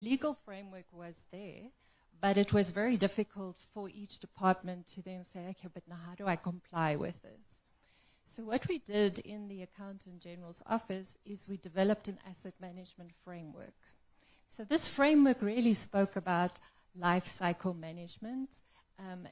legal framework was there, but it was very difficult for each department to then say, okay, but now how do I comply with this? So what we did in the Accountant General's office is we developed an asset management framework. So this framework really spoke about life cycle management,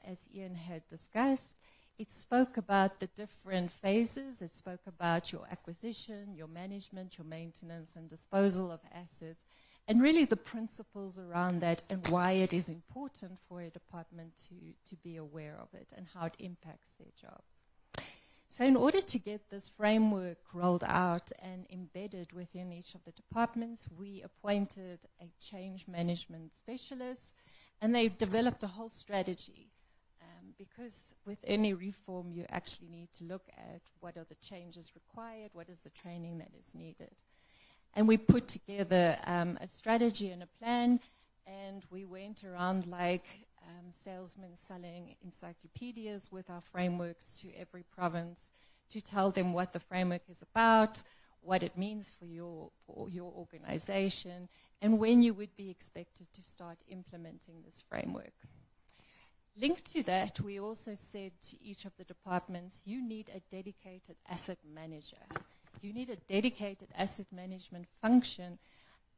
as Ian had discussed. It spoke about the different phases. It spoke about your acquisition, your management, your maintenance, and disposal of assets, and really the principles around that and why it is important for a department to be aware of it and how it impacts their jobs. So in order to get this framework rolled out and embedded within each of the departments, we appointed a change management specialist, and they developed a whole strategy. Because with any reform, you actually need to look at what are the changes required, what is the training that is needed. And we put together a strategy and a plan, and we went around like salesmen selling encyclopedias with our frameworks to every province to tell them what the framework is about, what it means for your organization, and when you would be expected to start implementing this framework. Linked to that, we also said to each of the departments, you need a dedicated asset manager. You need a dedicated asset management function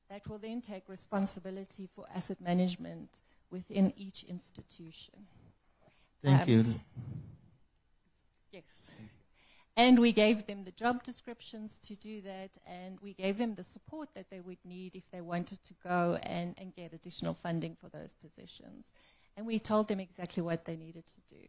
that will then take responsibility for asset management within each institution. Thank you. Yes. And we gave them the job descriptions to do that, and we gave them the support that they would need if they wanted to go and get additional funding for those positions. And we told them exactly what they needed to do.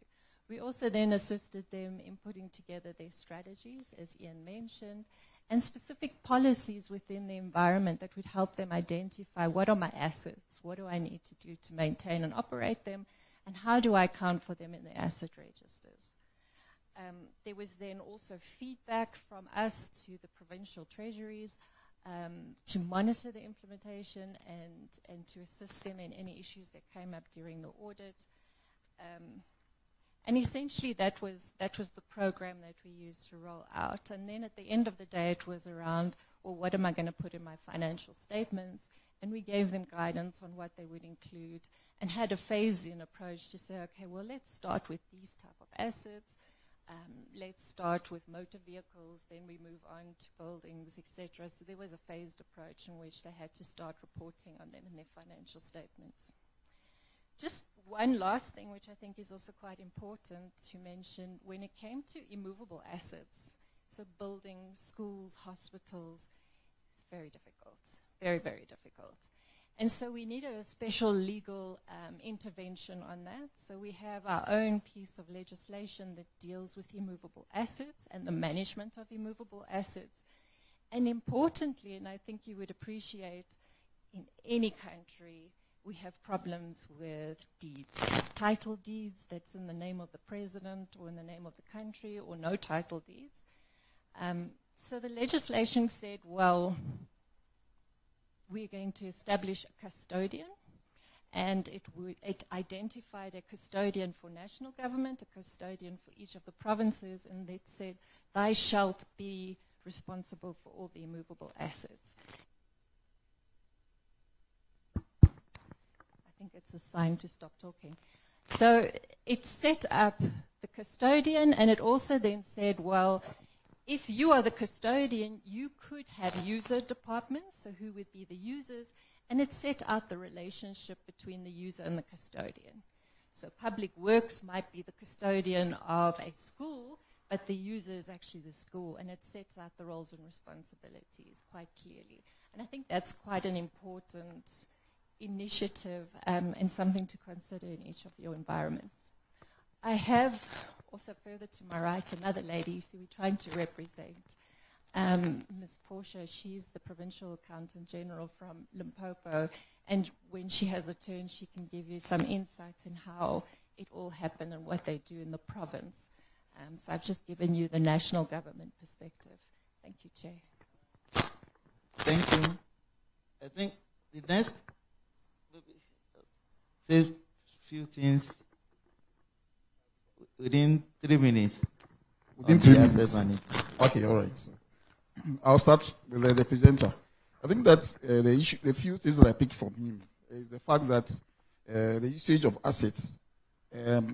We also then assisted them in putting together their strategies, as Ian mentioned, and specific policies within the environment that would help them identify what are my assets, what do I need to do to maintain and operate them, and how do I account for them in the asset registers. There was then also feedback from us to the provincial treasuries to monitor the implementation and to assist them in any issues that came up during the audit. And essentially that was the program that we used to roll out. And then at the end of the day, it was around, well, what am I going to put in my financial statements? And we gave them guidance on what they would include and had a phase-in approach to say, okay, well, let's start with these type of assets. Let's start with motor vehicles, then we move on to buildings, etc. So there was a phased approach in which they had to start reporting on them in their financial statements. Just one last thing, which I think is also quite important to mention, when it came to immovable assets, so buildings, schools, hospitals, it's very difficult, very, very difficult. And so we needed a special legal intervention on that. So we have our own piece of legislation that deals with immovable assets and the management of immovable assets. And importantly, and I think you would appreciate, in any country, we have problems with deeds. Title deeds that's in the name of the president or in the name of the country, or no title deeds. So the legislation said, well, we're going to establish a custodian, and it identified a custodian for national government, a custodian for each of the provinces, and it said, thou shalt be responsible for all the immovable assets. I think it's a sign to stop talking. So it set up the custodian, and it also then said, well, if you are the custodian, you could have user departments, so who would be the users, and it set out the relationship between the user and the custodian. So public works might be the custodian of a school, but the user is actually the school, and it sets out the roles and responsibilities quite clearly. And I think that's quite an important initiative and something to consider in each of your environments. I have also further to my right another lady. You see, we're trying to represent Ms. Portia. She's the Provincial Accountant General from Limpopo, and when she has a turn, she can give you some insights in how it all happened and what they do in the province. So I've just given you the national government perspective. Thank you, Chair. Thank you. I think the next, say a few things within 3 minutes. Within 3 minutes. Okay, all right. So I'll start with the presenter. I think that the few things that I picked from him is the fact that the usage of assets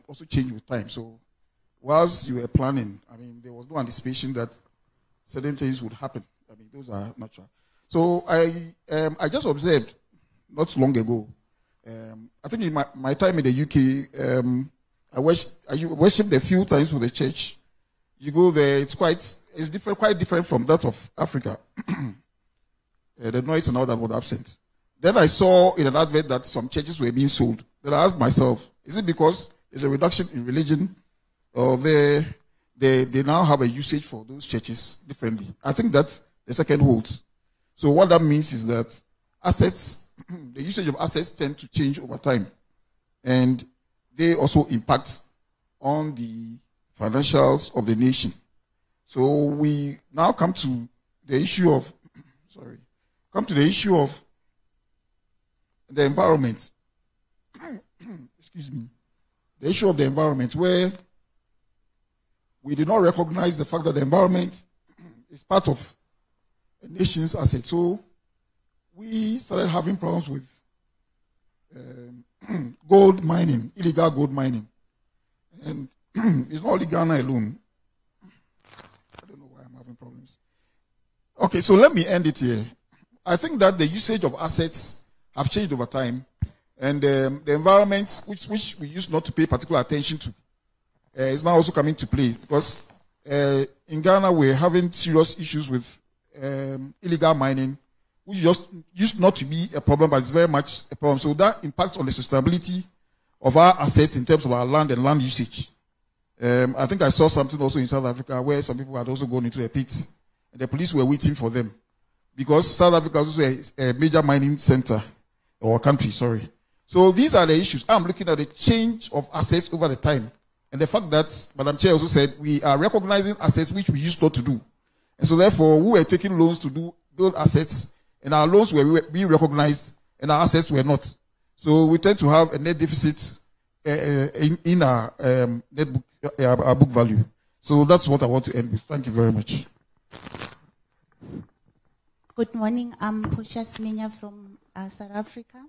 also changed with time. So whilst you were planning, I mean, there was no anticipation that certain things would happen. I mean, those are natural. So I just observed not so long ago. I think in my time in the UK, I worshipped a few times with the church. You go there, it's quite different from that of Africa. The noise and all that was absent. Then I saw in an advert that some churches were being sold. Then I asked myself, is it because there's a reduction in religion, or they now have a usage for those churches differently? I think that the second holds. So what that means is that assets, the usage of assets tend to change over time. And they also impact on the financials of the nation. So we now come to the issue of, the environment. Excuse me. The issue of the environment, where we do not recognize the fact that the environment is part of a nation's asset. So we started having problems with gold mining, illegal gold mining. And it's not only Ghana alone. I don't know why I'm having problems. Okay, so let me end it here. I think that the usage of assets have changed over time, and the environment, which we used not to pay particular attention to, is now also coming to play, because in Ghana we're having serious issues with illegal mining, which just used not to be a problem, but it's very much a problem. So that impacts on the sustainability of our assets in terms of our land and land usage. I think I saw something also in South Africa where some people had also gone into a pit, and the police were waiting for them, because South Africa is also a major mining center, or country, sorry. So these are the issues. I'm looking at the change of assets over the time, and the fact that Madam Chair also said we are recognizing assets which we used not to do. And so therefore, we were taking loans to build assets, and our loans were being recognized, and our assets were not. So we tend to have a net deficit in our net book, our book value. So that's what I want to end with. Thank you very much. Good morning. I'm Pusha Smenya from South Africa.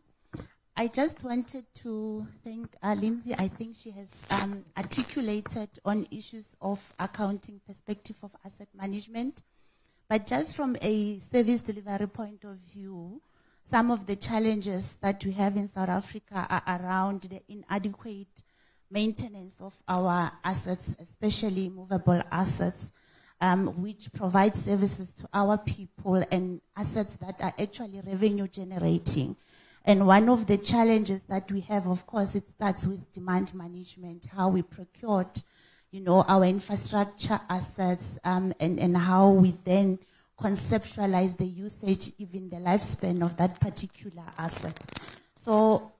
I just wanted to thank Lindsay. I think she has articulated on issues of accounting perspective of asset management. But just from a service delivery point of view, some of the challenges that we have in South Africa are around the inadequate maintenance of our assets, especially movable assets, which provide services to our people, and assets that are actually revenue generating. And one of the challenges that we have, of course, it starts with demand management, how we procured, our infrastructure assets, and how we then conceptualize the usage, even the lifespan of that particular asset. So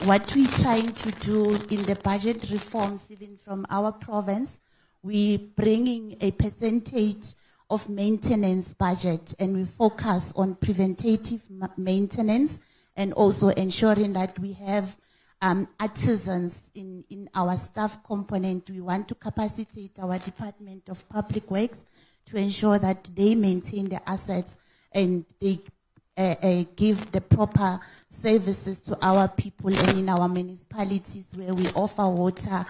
what we're trying to do in the budget reforms, even from our province, we're bringing a percentage of maintenance budget, and we focus on preventative maintenance, and also ensuring that we have artisans in our staff component. We want to capacitate our Department of Public Works to ensure that they maintain the assets and they give the proper services to our people, and in our municipalities where we offer water,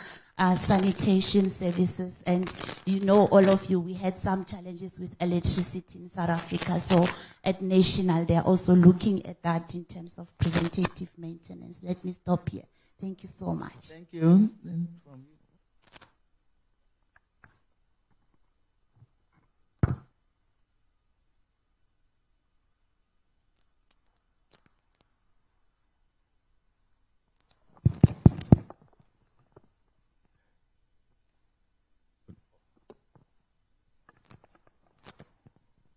sanitation services. And all of you, we had some challenges with electricity in South Africa. So at national, they're also looking at that in terms of preventative maintenance. Let me stop here. Thank you so much. Thank you. Then from you.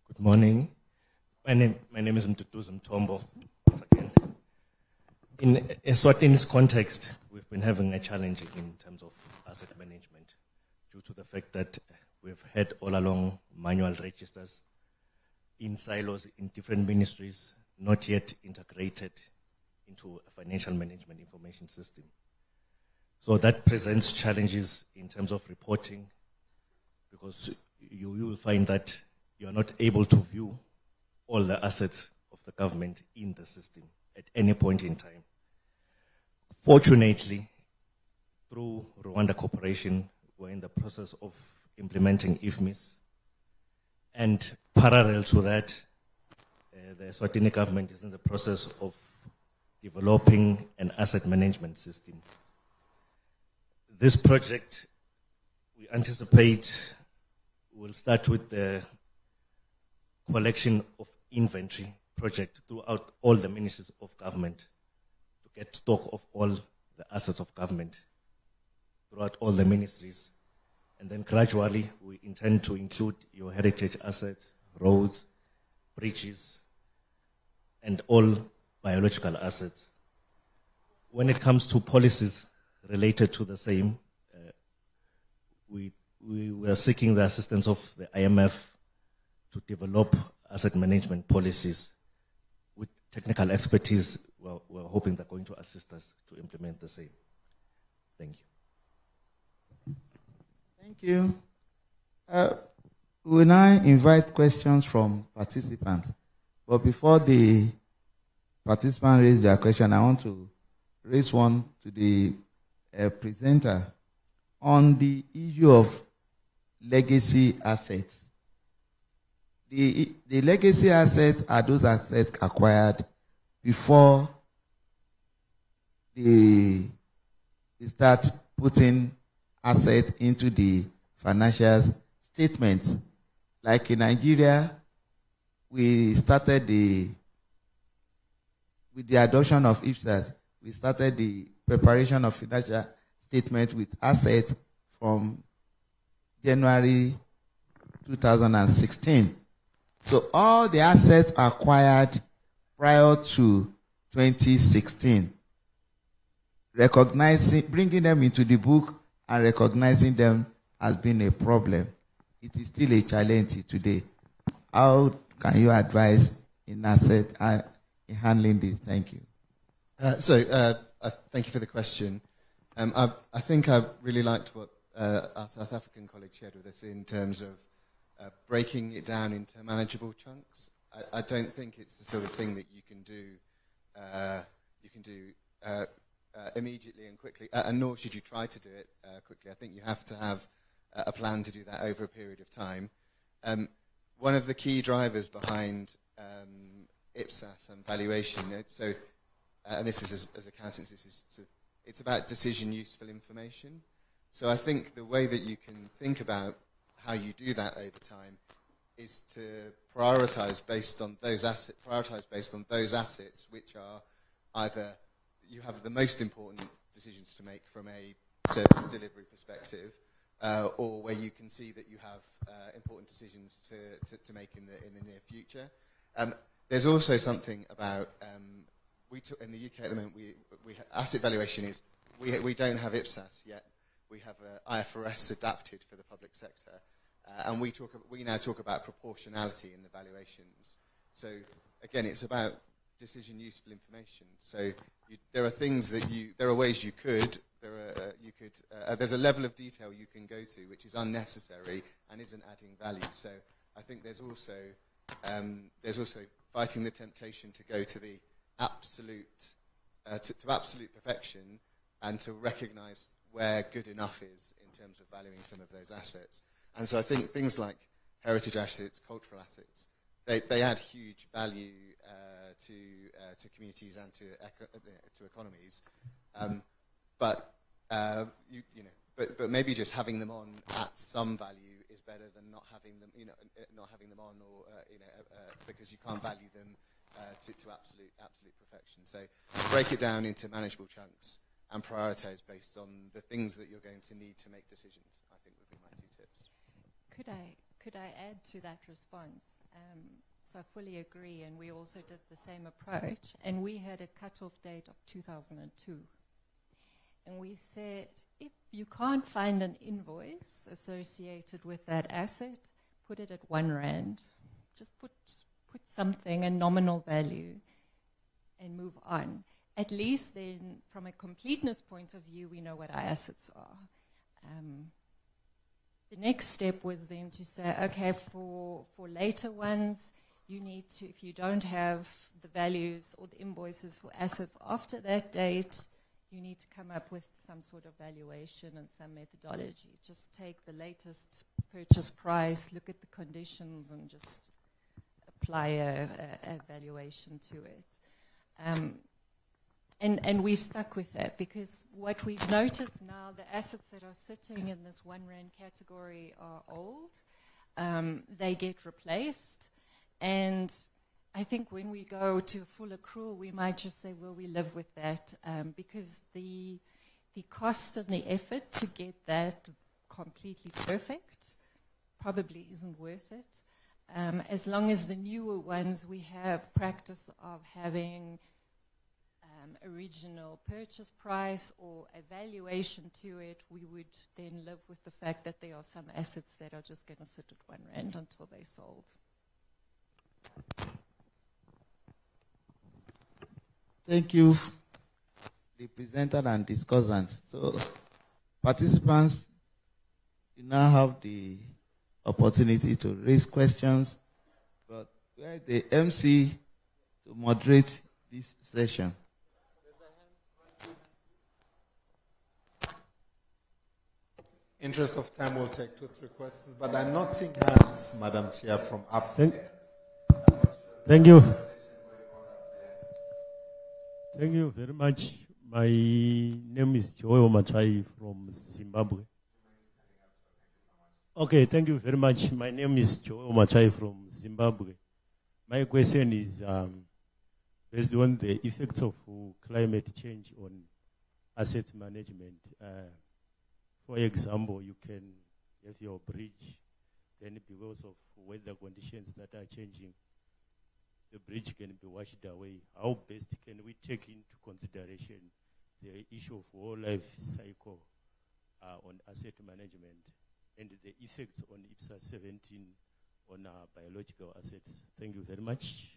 Good morning. My name is Mtutuzi Mtombo. Once again, in Eswatini's context, we've been having a challenge in terms of asset management due to the fact that we've had all along manual registers in silos in different ministries, not yet integrated into a financial management information system. So that presents challenges in terms of reporting, because you will find that you are not able to view all the assets of the government in the system at any point in time. Fortunately, through Rwanda Corporation, we're in the process of implementing IFMIS. And parallel to that, the Eswatini government is in the process of developing an asset management system. This project, we anticipate, will start with the collection of inventory project throughout all the ministries of government to get stock of all the assets of government throughout all the ministries. And then gradually, we intend to include your heritage assets, roads, bridges, and all biological assets. When it comes to policies related to the same, we were seeking the assistance of the IMF to develop asset management policies with technical expertise. We're hoping they're going to assist us to implement the same. Thank you. Thank you. We will now invite questions from participants. But before the participants raise their question, I want to raise one to the presenter on the issue of legacy assets. The legacy assets are those assets acquired before they start putting assets into the financial statements. Like in Nigeria, we started with the adoption of IFSAS, we started the preparation of financial statement with assets from January 2016. So all the assets acquired prior to 2016, bringing them into the book and recognizing them has been a problem. It is still a challenge today. How can you advise in in handling this? Thank you. Thank you for the question. I think I really liked what our South African colleague shared with us in terms of breaking it down into manageable chunks. I don't think it's the sort of thing that you can do immediately and quickly, and nor should you try to do it quickly. I think you have to have a plan to do that over a period of time. One of the key drivers behind IPSAS and valuation, and this is as accountants, it's about decision useful information. So I think the way that you can think about how you do that over time is to prioritize based on those assets which are either you have the most important decisions to make from a service delivery perspective, or where you can see that you have important decisions to make in the near future. There's also something about in the UK at the moment. Asset valuation is we don't have IPSAS yet. We have IFRS adapted for the public sector, and we now talk about proportionality in the valuations. So again, it's about decision useful information. So there are things that there are ways you could. There's a level of detail you can go to which is unnecessary and isn't adding value. So I think there's also fighting the temptation to go to the absolute to absolute perfection and to recognise where good enough is in terms of valuing some of those assets. And so I think things like heritage assets, cultural assets, they add huge value to communities and to economies. But maybe just having them on at some value is better than not having them, on, or because you can't value them to absolute perfection. So break it down into manageable chunks and prioritize based on the things that you're going to need to make decisions, I think would be my 2 tips. Could I add to that response? So I fully agree, and we also did the same approach, and we had a cutoff date of 2002. And we said, if you can't find an invoice associated with that asset, put it at R1. Just put something, a nominal value, and move on. At least then, from a completeness point of view, we know what our assets are. The next step was then to say, okay, for later ones, you need to, if you don't have the values or the invoices for assets after that date, you need to come up with some sort of valuation and some methodology. Just take the latest purchase price, look at the conditions, and just apply a valuation to it. And we've stuck with that because what we've noticed now, the assets that are sitting in this 1 rand category are old. They get replaced. And I think when we go to full accrual, we might just say, well, we live with that because the cost and the effort to get that completely perfect probably isn't worth it. As long as the newer ones, we have practice of having original purchase price or a valuation to it, we would then live with the fact that there are some assets that are just going to sit at 1 rand until they're sold. Thank you, the presenter and discussants. So, participants, you now have the opportunity to raise questions, but where the MC to moderate this session. Interest of time, we'll take 2-3 questions, but I'm not seeing hands, Madam Chair, from upstairs. Thank you. Thank you very much. My name is Joel Machai from Zimbabwe. Okay, thank you very much. My name is Joel Machai from Zimbabwe. My question is based on the effects of climate change on asset management. For example, you can have your bridge, then because of weather conditions that are changing, the bridge can be washed away. How best can we take into consideration the issue of whole life cycle on asset management and the effects on IPSA 17 on biological assets? Thank you very much.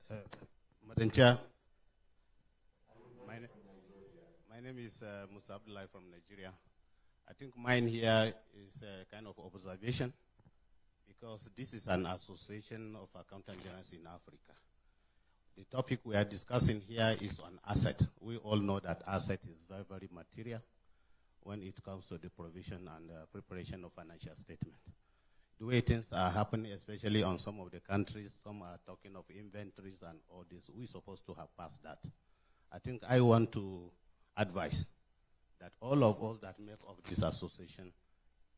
Madam Chair, my name is Musa Abdullah from Nigeria. I think mine here is a kind of observation because this is an association of accountant generals in Africa. The topic we are discussing here is on asset. We all know that asset is very, very material when it comes to the provision and preparation of financial statement. The way things are happening, especially on some of the countries, some are talking of inventories and all this. We're supposed to have passed that. I think I want to advise that all of us that make up this association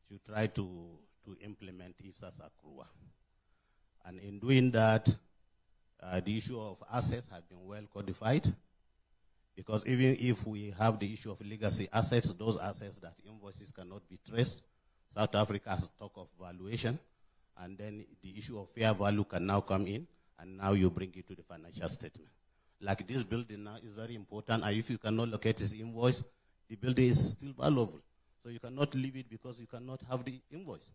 should try to implement IFSA's accrual. And in doing that, the issue of assets has been well codified, because even if we have the issue of legacy assets, those assets that invoices cannot be traced, South Africa has talk of valuation, and then the issue of fair value can now come in, and now you bring it to the financial statement. Like this building now is very important, and if you cannot locate this invoice, the building is still valuable. So you cannot leave it because you cannot have the invoice.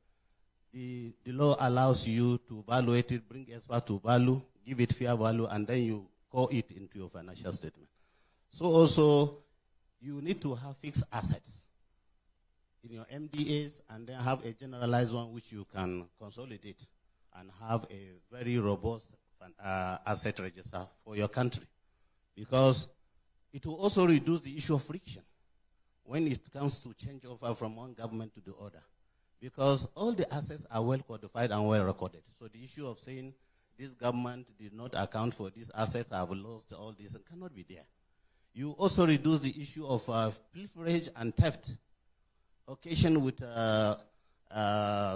The law allows you to evaluate it, bring expert to value, give it fair value, and then you call it into your financial statement. So also, you need to have fixed assets in your MDAs, and then have a generalized one which you can consolidate and have a very robust asset register for your country. Because it will also reduce the issue of friction when it comes to change over from one government to the other. Because all the assets are well codified and well recorded. So the issue of saying this government did not account for these assets, have lost all this, cannot be there. You also reduce the issue of pilferage and theft, occasion with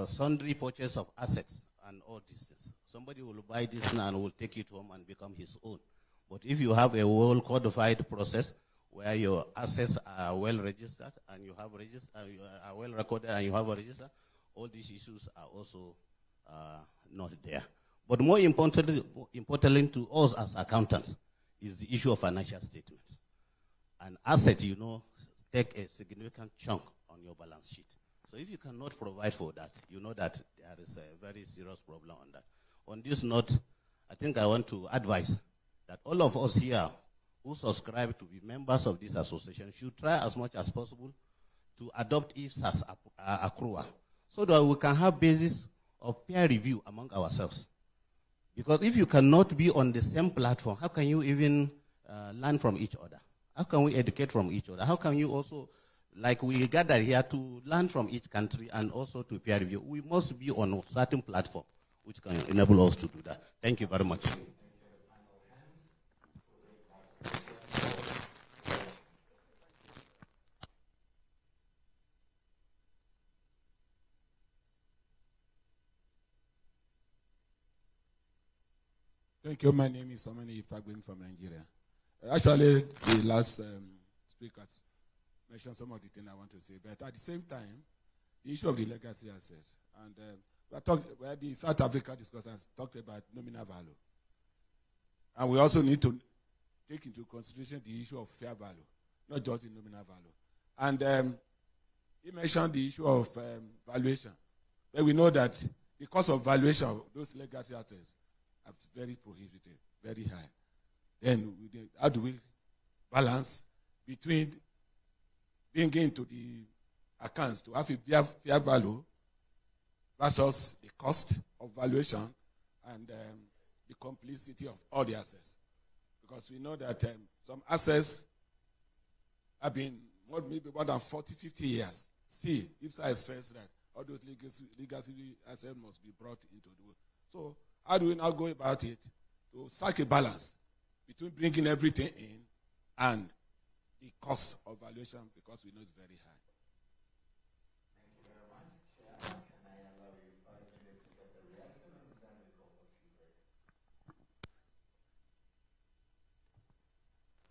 sundry purchase of assets and all these things. Somebody will buy this now and will take it home and become his own. But if you have a well codified process where your assets are well registered and you have are well recorded and you have a register, all these issues are also not there. But more importantly to us as accountants is the issue of financial statements. An asset, take a significant chunk on your balance sheet. So if you cannot provide for that, you know that there is a very serious problem on that. On this note, I think I want to advise that all of us here who subscribe to be members of this association should try as much as possible to adopt IFSA's accrual so that we can have basis of peer review among ourselves. Because if you cannot be on the same platform, how can you even learn from each other? How can we educate from each other? How can you also, like we gather here to learn from each country and also to peer review? We must be on a certain platform which can enable us to do that. Thank you very much. Thank you. My name is Somani Fagbin from Nigeria. Actually, the last speakers mentioned some of the things I want to say, but at the same time, the issue of the legacy assets, and where the South Africa discussants talked about nominal value, and we also need to take into consideration the issue of fair value, not just the nominal value. And he mentioned the issue of valuation, but we know that the cost of valuation of those legacy assets are very prohibitive, very high. Then how do we balance between bringing into the accounts to have a fair value versus the cost of valuation and the complicity of all the assets? Because we know that some assets have been maybe more than 40, 50 years. Still, IFSA expects that all those legacy assets must be brought into the world. So how do we now go about it to strike a balance between bringing everything in and the cost of valuation, because we know it's very high? Thank you very much. Chair, can I allow you 5 minutes to get the reaction? Then we go for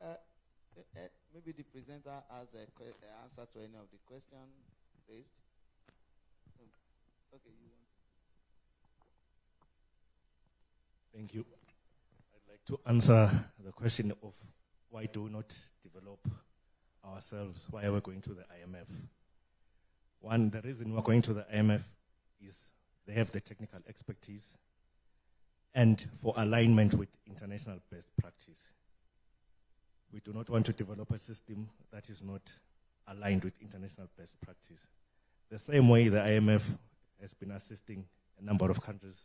Q&A. Maybe the presenter has an answer to any of the questions raised. Okay, you want. Thank you. I'd like to answer the question of why do we not develop ourselves? Why are we going to the IMF? One, the reason we're going to the IMF is they have the technical expertise and for alignment with international best practice. We do not want to develop a system that is not aligned with international best practice. The same way the IMF has been assisting a number of countries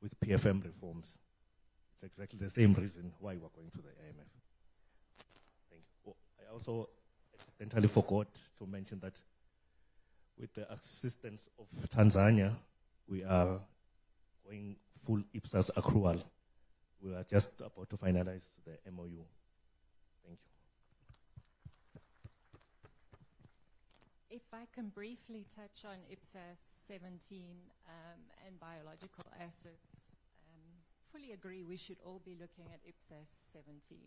with PFM reforms. It's exactly the same reason why we're going to the IMF. Thank you. Oh, I also accidentally forgot to mention that with the assistance of Tanzania, we are going full IPSAS accrual. We are just about to finalize the MOU. Thank you. If I can briefly touch on IPSAS 17 and biological assets, fully agree we should all be looking at IPSAS 17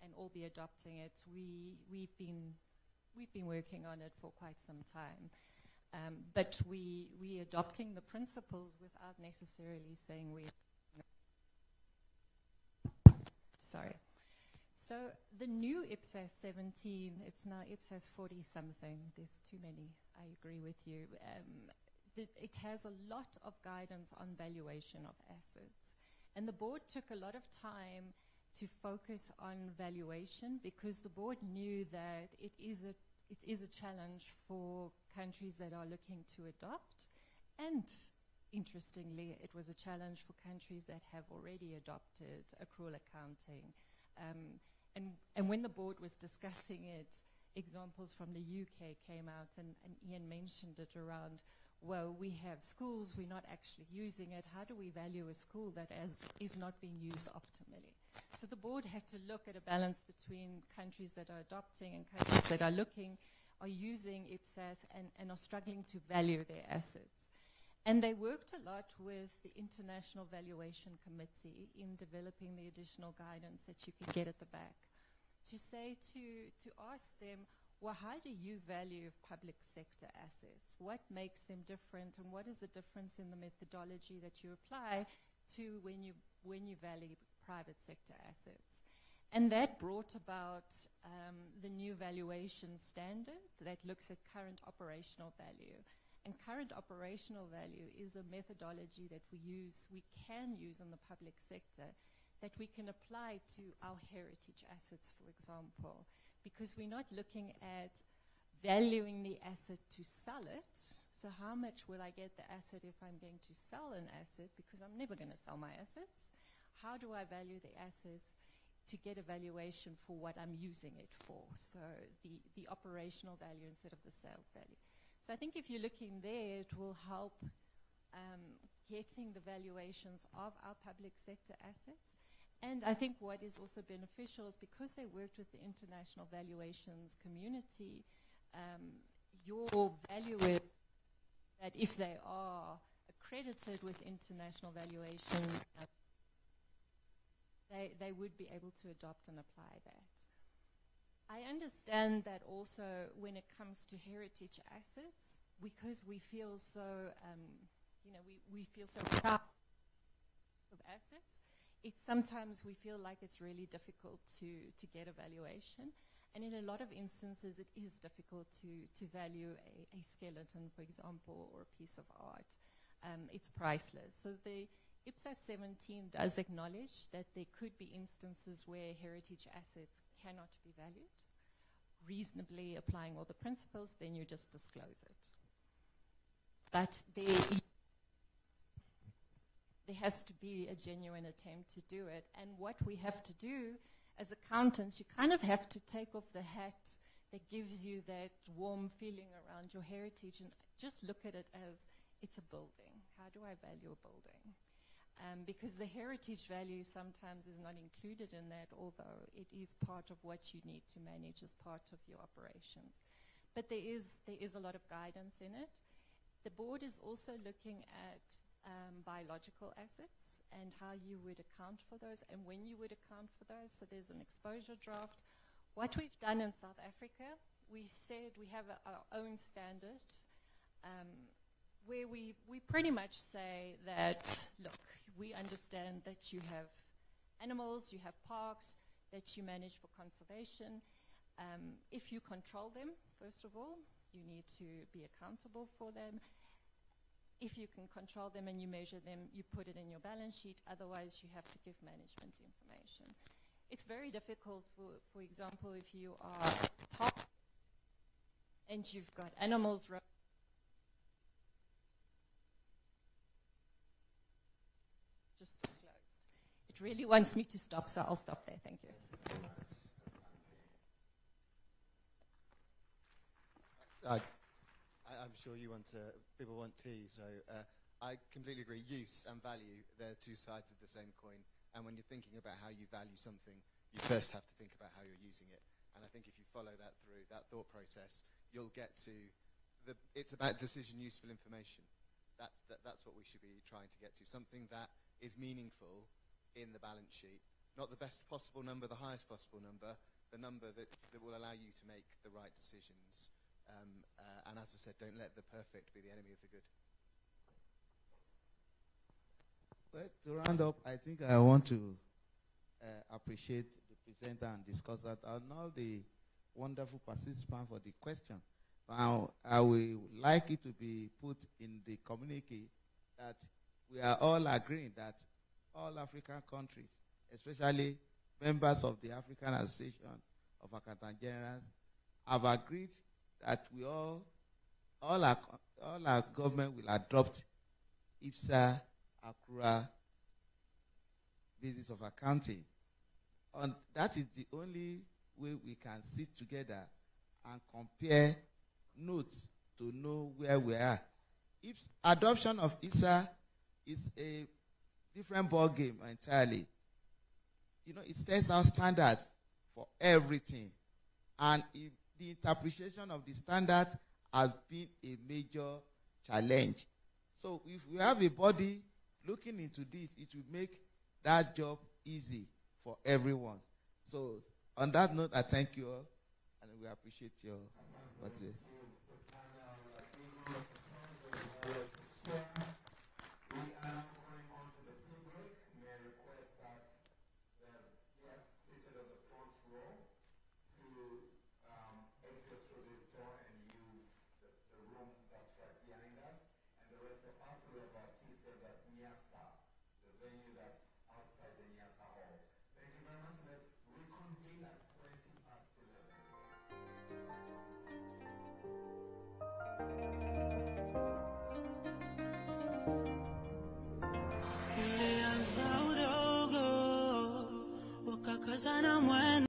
and all be adopting it. We've been working on it for quite some time, but we adopting the principles without necessarily saying we. Sorry. So the new IPSAS 17, it's now IPSAS 40 something. There's too many. I agree with you. It has a lot of guidance on valuation of assets. And the board took a lot of time to focus on valuation because the board knew that it is a challenge for countries that are looking to adopt. And interestingly, it was a challenge for countries that have already adopted accrual accounting. And when the board was discussing it, examples from the UK came out, and Ian mentioned it around, well, we have schools, we're not actually using it. How do we value a school that is not being used optimally? So the board had to look at a balance between countries that are adopting and countries that are using IPSAS and are struggling to value their assets. And they worked a lot with the International Valuation Committee in developing the additional guidance that you can get at the back. To ask them, well, how do you value public sector assets? What makes them different, and what is the difference in the methodology that you apply to when you value private sector assets? And that brought about the new valuation standard that looks at current operational value. And current operational value is a methodology that we can use in the public sector that we can apply to our heritage assets, for example, because we're not looking at valuing the asset to sell it. So how much will I get the asset if I'm going to sell an asset, because I'm never going to sell my assets? How do I value the assets to get a valuation for what I'm using it for? So the operational value instead of the sales value. So I think if you're looking there, it will help getting the valuations of our public sector assets. And I think what is also beneficial is because they worked with the international valuations community, your valuer, that if they are accredited with international valuation, they would be able to adopt and apply that. I understand that also when it comes to heritage assets, because we feel so, we feel so proud of assets, sometimes we feel like it's really difficult to get a valuation. And in a lot of instances, it is difficult to value a skeleton, for example, or a piece of art. It's priceless. So the IPSAS 17 does acknowledge that there could be instances where heritage assets cannot be valued. Reasonably applying all the principles, then you just disclose it. But there has to be a genuine attempt to do it. And what we have to do as accountants, you kind of have to take off the hat that gives you that warm feeling around your heritage and just look at it as it's a building. How do I value a building? Because the heritage value sometimes is not included in that, although it is part of what you need to manage as part of your operations. But there is a lot of guidance in it. The board is also looking at biological assets and how you would account for those and when you would account for those. So there's an exposure draft. What we've done in South Africa, we said we have our own standard where we pretty much say that, look, we understand that you have animals, you have parks that you manage for conservation. If you control them, first of all, you need to be accountable for them. If you can control them and you measure them, you put it in your balance sheet. Otherwise, you have to give management information. It's very difficult, for example, if you are top and you've got animals just disclosed. It really wants me to stop, so I'll stop there. Thank you. I'm sure people want tea, so I completely agree. Use and value, they're two sides of the same coin. And when you're thinking about how you value something, you first have to think about how you're using it. And I think if you follow that through, that thought process, you'll get to it's about decision useful information. That's what we should be trying to get to. Something that is meaningful in the balance sheet. Not the best possible number, the highest possible number, the number that will allow you to make the right decisions. And as I said, don't let the perfect be the enemy of the good. Well, to round up, I think I want to appreciate the presenter and discussant and all the wonderful participants for the question. Now, I would like it to be put in the communique that we are all agreeing that all African countries, especially members of the African Association of Accountant Generals, have agreed that we all our government will adopt IFSA accrual basis of accounting. And that is the only way we can sit together and compare notes to know where we are. If adoption of IFSA is a different ball game entirely, it sets out standards for everything. And if the interpretation of the standards has been a major challenge. So if we have a body looking into this, it will make that job easy for everyone. So on that note, I thank you all, and we appreciate your participation. The venue that